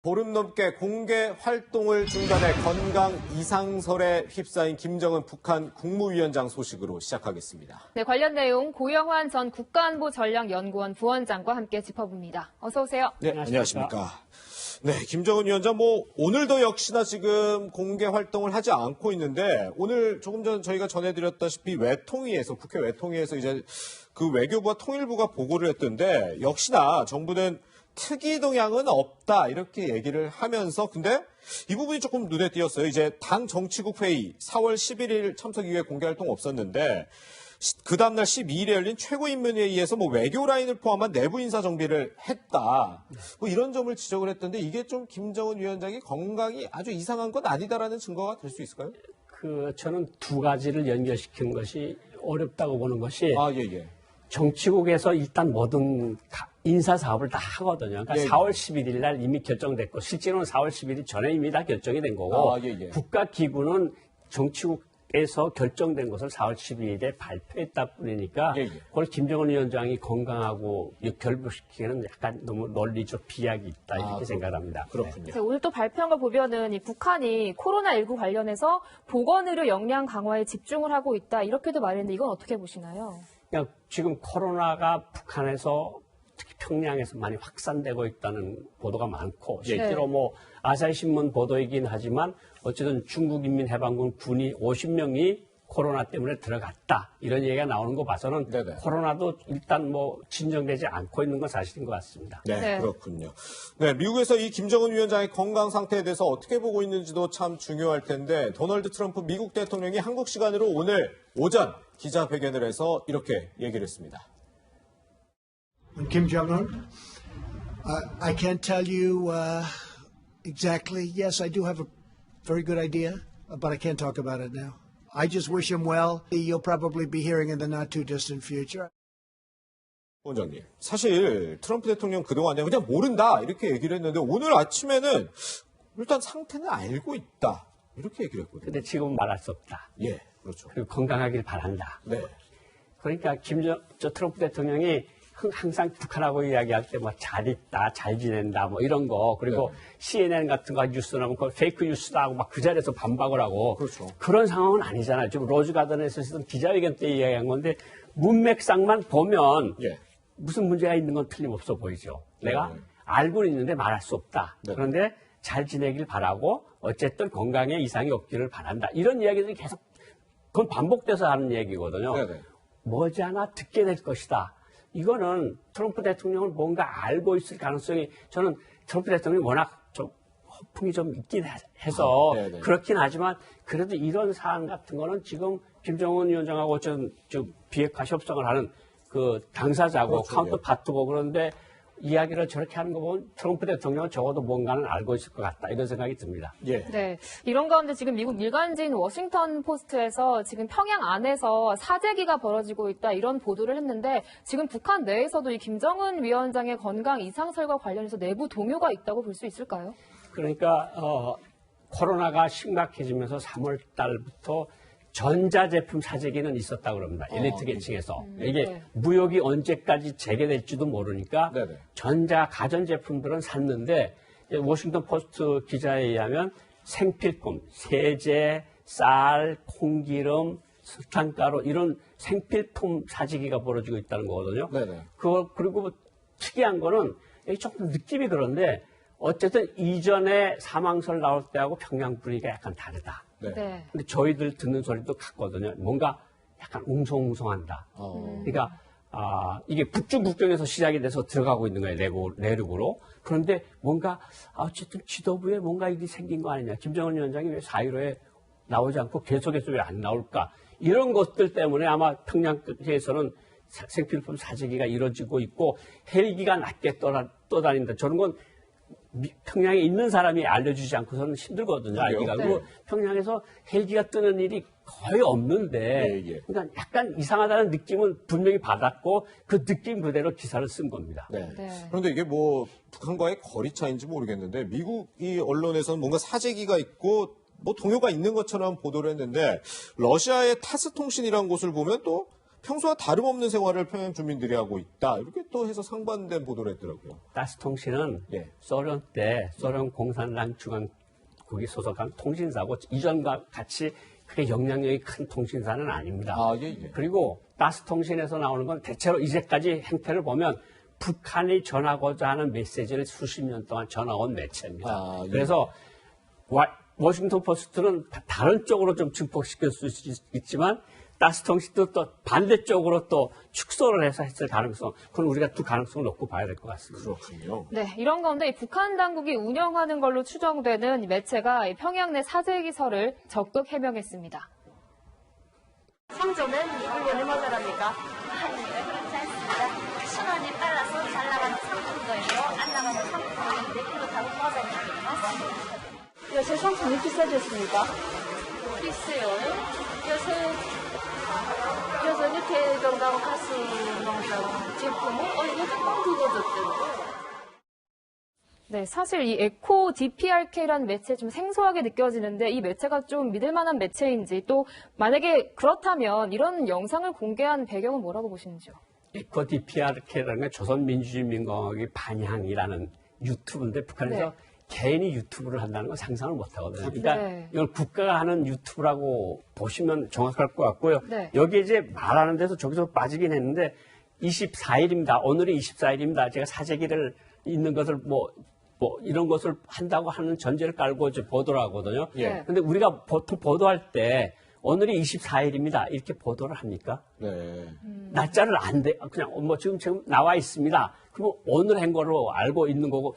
보름 넘게 공개 활동을 중단해 건강 이상설에 휩싸인 김정은 북한 국무위원장 소식으로 시작하겠습니다. 네, 관련 내용 고영환 전 국가안보전략연구원 부원장과 함께 짚어봅니다. 어서 오세요. 네, 안녕하십니까. 네, 김정은 위원장 오늘도 역시나 지금 공개 활동을 하지 않고 있는데 오늘 조금 전 저희가 전해드렸다시피 외통위에서 국회 외통위에서 이제 그 외교부와 통일부가 보고를 했던데 역시나 정부는 특이 동향은 없다 이렇게 얘기를 하면서 근데 이 부분이 조금 눈에 띄었어요. 이제 당 정치국 회의 4월 11일 참석 이후에 공개 활동 없었는데 그 다음날 12일에 열린 최고인민회의에서 외교 라인을 포함한 내부 인사 정비를 했다. 이런 점을 지적을 했던데 이게 좀 김정은 위원장이 건강이 아주 이상한 건 아니다라는 증거가 될 수 있을까요? 저는 두 가지를 연결시키는 것이 어렵다고 보는 것이 예. 정치국에서 일단 모든 인사 사업을 다 하거든요. 그러니까 예. 4월 11일 날 이미 결정됐고 실제로는 4월 11일 전에 이미 다 결정이 된 거고 예. 국가기구는 정치국에서 결정된 것을 4월 12일에 발표했다 뿐이니까 예. 그걸 김정은 위원장이 건강하고 결부시키기는 약간 너무 논리적 비약이 있다 이렇게 생각합니다. 그렇군요. 오늘 또 발표한 걸 보면은 이 북한이 코로나19 관련해서 보건의료 역량 강화에 집중을 하고 있다 이렇게도 말했는데 이건 어떻게 보시나요? 그냥 지금 코로나가 북한에서 특히 평양에서 많이 확산되고 있다는 보도가 많고 실제로 아사히신문 보도이긴 하지만 어쨌든 중국인민해방군 군이 50명이 코로나 때문에 들어갔다 이런 얘기가 나오는 거 봐서는 네네. 코로나도 일단 진정되지 않고 있는 건 사실인 것 같습니다. 네, 그렇군요. 네, 미국에서 이 김정은 위원장의 건강 상태에 대해서 어떻게 보고 있는지도 참 중요할 텐데 도널드 트럼프 미국 대통령이 한국 시간으로 오늘 오전 기자회견을 해서 이렇게 얘기를 했습니다. Kim Jong-un, I can't tell you exactly. Yes, I do have a very good idea, but I can't talk about it now. I just wish him well. You'll probably be hearing in the not too distant future. 원장님, 사실 트럼프 대통령 그동안에 그냥 모른다 이렇게 얘기를 했는데 오늘 아침에는 일단 상태는 알고 있다 이렇게 얘기를 했거든요. 근데 지금 말할 수 없다. 예, 그렇죠. 그리고 건강하길 바란다. 네. 그러니까 트럼프 대통령이 항상 북한하고 이야기할 때 잘 있다, 잘 지낸다, 이런 거. 그리고 CNN 같은 거 뉴스 나오면 그걸 페이크 뉴스다 하고 그 자리에서 반박을 하고. 그렇죠. 그런 상황은 아니잖아요. 지금 로즈 가든에서 했던 기자회견 때 이야기한 건데 문맥상만 보면 무슨 문제가 있는 건 틀림없어 보이죠. 내가 알고는 있는데 말할 수 없다. 그런데 잘 지내길 바라고 어쨌든 건강에 이상이 없기를 바란다. 이런 이야기들이 계속 그건 반복돼서 하는 얘기거든요. 머지않아 듣게 될 것이다. 이거는 트럼프 대통령은 뭔가 알고 있을 가능성이 저는 트럼프 대통령이 워낙 좀 허풍이 좀 있긴 해서 그렇긴 하지만 그래도 이런 사안 같은 거는 지금 김정은 위원장하고 좀 비핵화 협상을 하는 그 당사자고 카운터파트고 그런데 이야기를 저렇게 하는 거 보면 트럼프 대통령은 적어도 뭔가는 알고 있을 것 같다 이런 생각이 듭니다. 네, 이런 가운데 지금 미국 일간지인 워싱턴 포스트에서 지금 평양 안에서 사재기가 벌어지고 있다 이런 보도를 했는데 지금 북한 내에서도 이 김정은 위원장의 건강 이상설과 관련해서 내부 동요가 있다고 볼 수 있을까요? 그러니까 코로나가 심각해지면서 3월 달부터 전자제품 사재기는 있었다고 그럽니다. 엘리트 계층에서. 이게 무역이 언제까지 재개될지도 모르니까 가전제품들은 샀는데 워싱턴 포스트 기자에 의하면 생필품, 세제, 쌀, 콩기름, 설탕가루 이런 생필품 사재기가 벌어지고 있다는 거거든요. 그리고 특이한 거는 조금 느낌이 그런데 어쨌든 이전에 사망설 나올 때하고 평양 분위기가 약간 다르다. 근데 저희들 듣는 소리도 같거든요. 뭔가 약간 웅성웅성한다. 그러니까 이게 북중 국경에서 시작이 돼서 들어가고 있는 거예요. 내륙으로. 그런데 뭔가 어쨌든 지도부에 뭔가 일이 생긴 거 아니냐. 김정은 위원장이 왜 4.15에 나오지 않고 계속해서 왜 안 나올까. 이런 것들 때문에 아마 평양에서는 생필품 사재기가 이루어지고 있고 헬기가 낮게 떠다닌다. 저런 건 평양에 있는 사람이 알려주지 않고서는 힘들거든요. 알기가. 그리고 평양에서 헬기가 뜨는 일이 거의 없는데 그러니까 약간 이상하다는 느낌은 분명히 받았고 그 느낌 그대로 기사를 쓴 겁니다. 그런데 이게 북한과의 거리 차이인지 모르겠는데 미국 이 언론에서는 뭔가 사재기가 있고 동요가 있는 것처럼 보도를 했는데 러시아의 타스 통신이라는 곳을 보면 또 평소와 다름없는 생활을 평양 주민들이 하고 있다. 이렇게 또 해서 상반된 보도를 했더라고요. 따스통신은 예. 소련 때 소련 공산당 중앙국이 소속한 통신사고 이전과 같이 그게 영향력이 큰 통신사는 아닙니다. 아, 예, 예. 그리고 따스통신에서 나오는 건 대체로 이제까지 행태를 보면 북한이 전하고자 하는 메시지를 수십 년 동안 전해온 매체입니다. 아, 예. 그래서 워싱턴 포스트는 다른 쪽으로 좀 증폭시킬 수 있지만 따스통신도 또 반대쪽으로 또 축소를 해서 했을 가능성, 그건 우리가 두 가능성을 놓고 봐야 될 것 같습니다. 그렇군요. 네, 이런 가운데 이 북한 당국이 운영하는 걸로 추정되는 매체가 이 평양 내 사죄 기설을 적극 해명했습니다. 성조는 이걸로 얼마짜랍니까? 네, 그렇지 않습니다. 신원이 빨라서 잘 나가는 상품도이고 안 나가는 상품도인데 그렇다고 꺼져있습니다. 요새 상품이 비싸졌습니까? 글쎄요. 요새 이렇게 정도하고 가스 농장 제품은 요즘 뻥 두꺼졌대요. 네, 사실 이 에코 DPRK라는 매체 좀 생소하게 느껴지는데 이 매체가 좀 믿을 만한 매체인지 또 만약에 그렇다면 이런 영상을 공개한 배경은 뭐라고 보시는지요? 에코 DPRK라는 게 조선민주주의민공화국의 반향이라는 유튜브인데 북한에서 네. 개인이 유튜브를 한다는 건 상상을 못 하거든요. 그러니까 네. 이걸 국가가 하는 유튜브라고 보시면 정확할 것 같고요. 네. 여기에 이제 말하는 데서 저기서 빠지긴 했는데 24일입니다. 오늘이 24일입니다. 제가 사재기를 있는 것을 뭐 이런 것을 한다고 하는 전제를 깔고 이제 보도를 하거든요. 예. 근데 우리가 보통 보도할 때 오늘이 24일입니다. 이렇게 보도를 합니까? 네. 날짜를 안 돼. 그냥 뭐 지금 나와 있습니다. 그럼 오늘 한 거로 알고 있는 거고,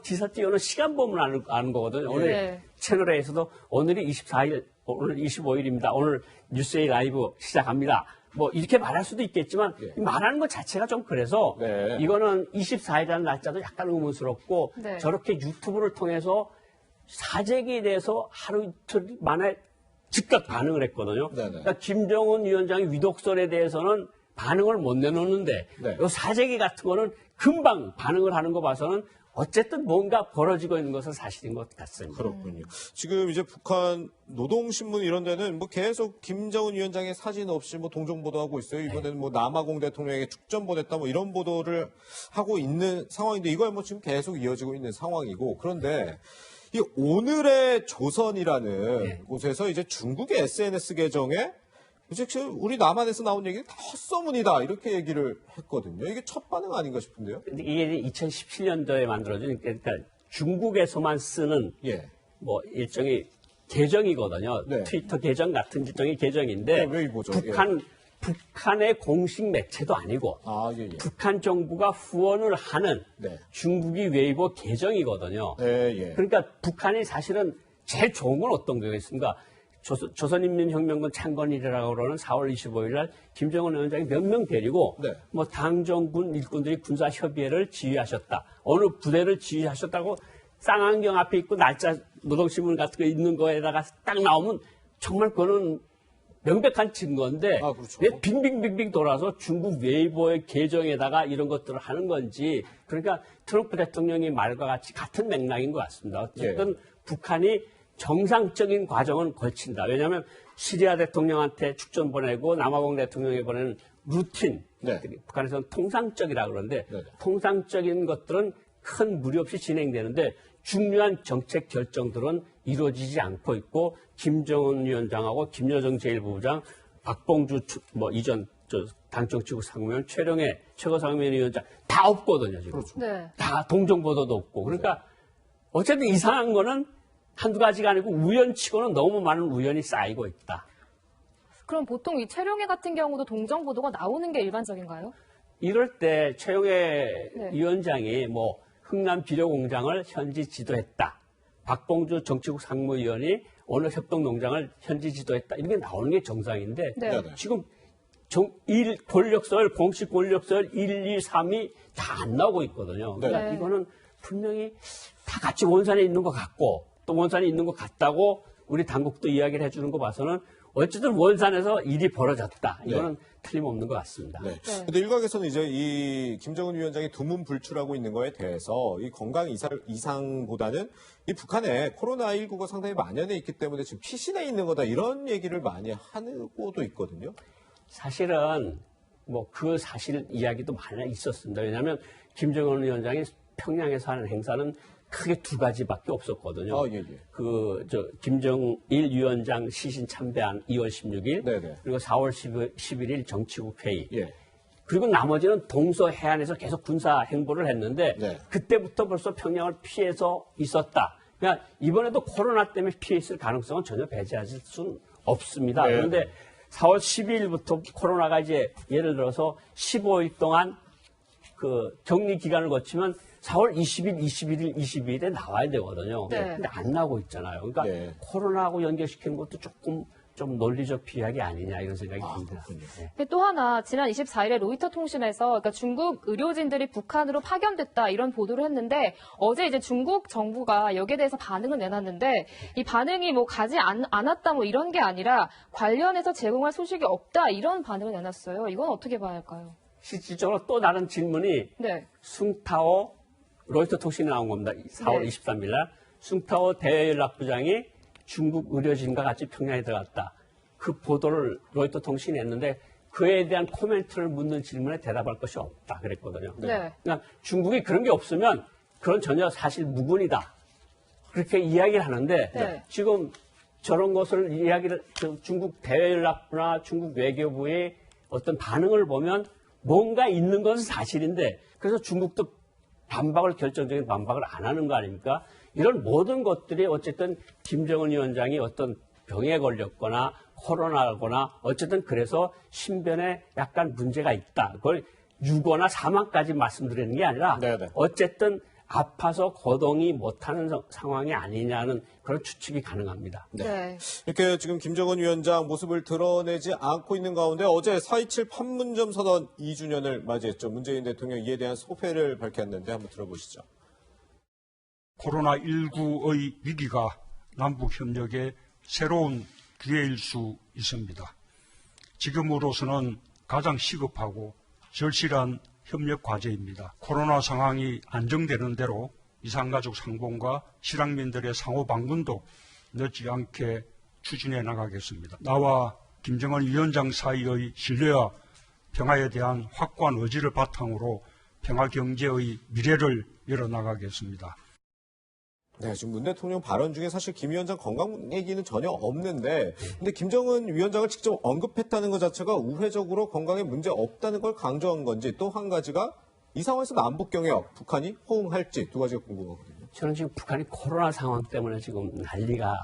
기사 띄워놓은 시간범을 아는 거거든요. 오늘 네. 채널A에서도 오늘이 24일, 오늘 25일입니다. 오늘 뉴스에이 라이브 시작합니다. 뭐 이렇게 말할 수도 있겠지만 예. 말하는 것 자체가 좀 그래서 네. 이거는 24일이라는 날짜도 약간 의문스럽고 네. 저렇게 유튜브를 통해서 사재기에 대해서 하루 이틀 만에 즉각 반응을 했거든요. 네네. 그러니까 김정은 위원장의 위독설에 대해서는 반응을 못 내놓는데 네. 요 사재기 같은 거는 금방 반응을 하는 거 봐서는 어쨌든 뭔가 벌어지고 있는 것은 사실인 것 같습니다. 그렇군요. 지금 이제 북한 노동신문 이런 데는 뭐 계속 김정은 위원장의 사진 없이 뭐 동정 보도하고 있어요. 이번에는 뭐 남아공 대통령에게 축전 보냈다 뭐 이런 보도를 하고 있는 상황인데 이거야 뭐 지금 계속 이어지고 있는 상황이고 그런데 이 오늘의 조선이라는 네. 곳에서 이제 중국의 SNS 계정에 이제 우리 남한에서 나온 얘기는 다 헛소문이다 이렇게 얘기를 했거든요. 이게 첫 반응 아닌가 싶은데요. 근데 이게 2017년도에 만들어진 그러니까 중국에서만 쓰는 예. 뭐 일종의 계정이거든요. 네. 트위터 계정 같은 일종의 계정인데 웨이보죠. 북한의 공식 매체도 아니고 아, 예, 예. 북한 정부가 후원을 하는 네. 중국이 웨이보 계정이거든요. 예, 예. 그러니까 북한이 사실은 제일 좋은 건 어떤 거겠습니까? 조선인민혁명군 창건일이라고 그러는 4월 25일 날 김정은 위원장이 몇 명 데리고 네. 뭐 당정군 일꾼들이 군사협의회를 지휘하셨다. 어느 부대를 지휘하셨다고 쌍안경 앞에 있고 날짜 노동신문 같은 거 있는 거에다가 딱 나오면 정말 그거는 명백한 증거인데 아, 그렇죠. 왜 빙빙빙빙 돌아서 중국 웨이보의 계정에다가 이런 것들을 하는 건지 그러니까 트럼프 대통령의 말과 같이 같은 맥락인 것 같습니다. 어쨌든 북한이 정상적인 과정은 거친다. 왜냐하면 시리아 대통령한테 축전 보내고 남아공 대통령에 보내는 루틴, 네. 북한에서는 통상적이라 그러는데 네. 통상적인 것들은 큰 무리 없이 진행되는데 중요한 정책 결정들은 이루어지지 않고 있고 김정은 위원장하고 김여정 제1부부장, 박봉주 뭐 이전 당정치국 상무위원, 최령해 최고상무위원장 다 없거든요 지금. 그렇죠. 네. 다 동정보도도 없고. 그러니까 어쨌든 이상한 거는 한두 가지가 아니고 우연치고는 너무 많은 우연이 쌓이고 있다. 그럼 보통 이 최룡해 같은 경우도 동정 보도가 나오는 게 일반적인가요? 이럴 때 최용해 네. 위원장이 뭐 흥남 비료공장을 현지 지도했다. 박봉주 정치국 상무위원이 오늘 협동농장을 현지 지도했다. 이런 게 나오는 게 정상인데 네. 지금 공식 권력서열 1, 2, 3이 다 안 나오고 있거든요. 그러니까 네. 이거는 분명히 다 같이 원산에 있는 것 같고 또 원산에 있는 것 같다고 우리 당국도 이야기를 해주는 거 봐서는 어쨌든 원산에서 일이 벌어졌다. 이거는 틀림없는 것 같습니다. 네. 네. 근데 일각에서는 이제 이 김정은 위원장이 두문불출하고 있는 거에 대해서 이 건강 이상보다는 이 북한에 코로나19가 상당히 만연해 있기 때문에 지금 피신해 있는 거다 이런 얘기를 많이 하고도 있거든요. 사실은 뭐 그 사실 이야기도 많이 있었습니다. 왜냐하면 김정은 위원장이 평양에서 하는 행사는 크게 두 가지밖에 없었거든요. 예. 김정일 위원장 시신 참배한 2월 16일, 네네. 그리고 4월 11일 정치국 회의. 예. 그리고 나머지는 동서 해안에서 계속 군사 행보를 했는데 네. 그때부터 벌써 평양을 피해서 있었다. 그러니까 이번에도 코로나 때문에 피해 있을 가능성은 전혀 배제하실 수는 없습니다. 네. 그런데 4월 12일부터 코로나가 이제 예를 들어서 15일 동안 그 격리 기간을 거치면 4월 20일, 21일, 22일에 나와야 되거든요. 네. 근데 안 나오고 있잖아요. 그러니까 네. 코로나하고 연결시키는 것도 조금 좀 논리적 비약이 아니냐 이런 생각이 듭니다. 그렇군요. 네. 근데 또 하나 지난 24일에 로이터 통신에서 그러니까 중국 의료진들이 북한으로 파견됐다 이런 보도를 했는데 어제 이제 중국 정부가 여기에 대해서 반응을 내놨는데 이 반응이 뭐 가지 않았다 뭐 이런 게 아니라 관련해서 제공할 소식이 없다 이런 반응을 내놨어요. 이건 어떻게 봐야 할까요? 실질적으로 또 다른 질문이 네. 숭타오 로이터 통신에 나온 겁니다. 4월 네. 23일 날 숭타오 대외연락부장이 중국 의료진과 같이 평양에 들어갔다. 그 보도를 로이터 통신이 했는데 그에 대한 코멘트를 묻는 질문에 대답할 것이 없다 그랬거든요. 네. 그러니까 중국이 그런 게 없으면 그런 전혀 사실 무근이다. 그렇게 이야기를 하는데 네. 지금 저런 것을 이야기를 중국 대외연락부나 중국 외교부의 어떤 반응을 보면 뭔가 있는 것은 사실인데 그래서 중국도 결정적인 반박을 안 하는 거 아닙니까? 이런 모든 것들이 어쨌든 김정은 위원장이 어떤 병에 걸렸거나 코로나거나 어쨌든 그래서 신변에 약간 문제가 있다. 그걸 유거나 사망까지 말씀드리는 게 아니라 네네. 어쨌든 아파서 거동이 못하는 상황이 아니냐는 그런 추측이 가능합니다. 네. 이렇게 지금 김정은 위원장 모습을 드러내지 않고 있는 가운데 어제 4.27 판문점 선언 2주년을 맞이했죠. 문재인 대통령 이에 대한 소회를 밝혔는데 한번 들어보시죠. 코로나19의 위기가 남북협력의 새로운 기회일 수 있습니다. 지금으로서는 가장 시급하고 절실한 협력 과제입니다. 코로나 상황이 안정되는 대로 이산가족 상봉과 실향민들의 상호 방문도 늦지 않게 추진해 나가겠습니다. 나와 김정은 위원장 사이의 신뢰와 평화에 대한 확고한 의지를 바탕으로 평화 경제의 미래를 열어나가겠습니다. 네, 지금 문 대통령 발언 중에 사실 김 위원장 건강 얘기는 전혀 없는데, 근데 김정은 위원장을 직접 언급했다는 것 자체가 우회적으로 건강에 문제 없다는 걸 강조한 건지, 또 한 가지가 이 상황에서 남북 경협, 북한이 호응할지 두 가지가 궁금하거든요. 저는 지금 북한이 코로나 상황 때문에 지금 난리가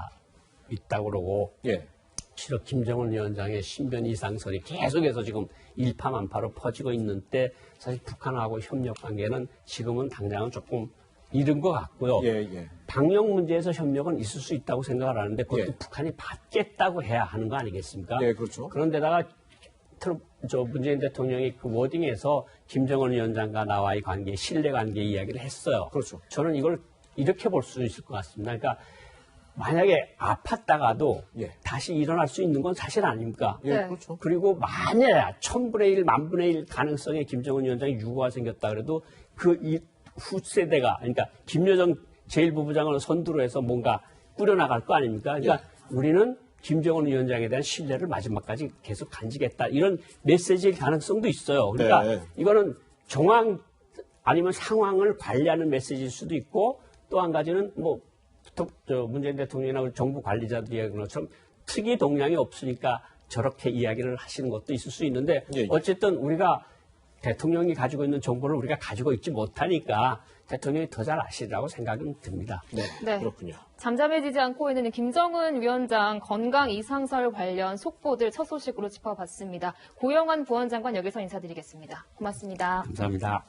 있다고 그러고 예. 실은 김정은 위원장의 신변 이상설이 계속해서 지금 일파만파로 퍼지고 있는 때 사실 북한하고 협력 관계는 지금은 당장은 조금 이른 것 같고요. 예. 방역 문제에서 협력은 있을 수 있다고 생각을 하는데 그것도 예. 북한이 받겠다고 해야 하는 거 아니겠습니까? 네, 그렇죠. 그런데다가 문재인 대통령이 그 워딩에서 김정은 위원장과 나와의 관계, 신뢰관계 이야기를 했어요. 그렇죠. 저는 이걸 이렇게 볼 수 있을 것 같습니다. 그러니까 만약에 아팠다가도 예. 다시 일어날 수 있는 건 사실 아닙니까? 예, 네. 그렇죠. 그리고 만약 1000분의 1, 10,000분의 1 가능성에 김정은 위원장이 유고가 생겼다 그래도 그 후세대가, 그러니까 김여정 제1부부장을 선두로 해서 뭔가 꾸려나갈 거 아닙니까? 그러니까 우리는 김정은 위원장에 대한 신뢰를 마지막까지 계속 간직했다. 이런 메시지일 가능성도 있어요. 그러니까 네. 이거는 정황 아니면 상황을 관리하는 메시지일 수도 있고 또 한 가지는 뭐 문재인 대통령이나 우리 정부 관리자들이 이야기하는 것처럼 특이 동향이 없으니까 저렇게 이야기를 하시는 것도 있을 수 있는데 예. 어쨌든 우리가 대통령이 가지고 있는 정보를 우리가 가지고 있지 못하니까 대통령이 더 잘 아시리라고 생각은 듭니다. 네. 그렇군요. 잠잠해지지 않고 있는 김정은 위원장 건강 이상설 관련 속보들 첫 소식으로 짚어봤습니다. 고영환 부원장관 여기서 인사드리겠습니다. 고맙습니다. 감사합니다.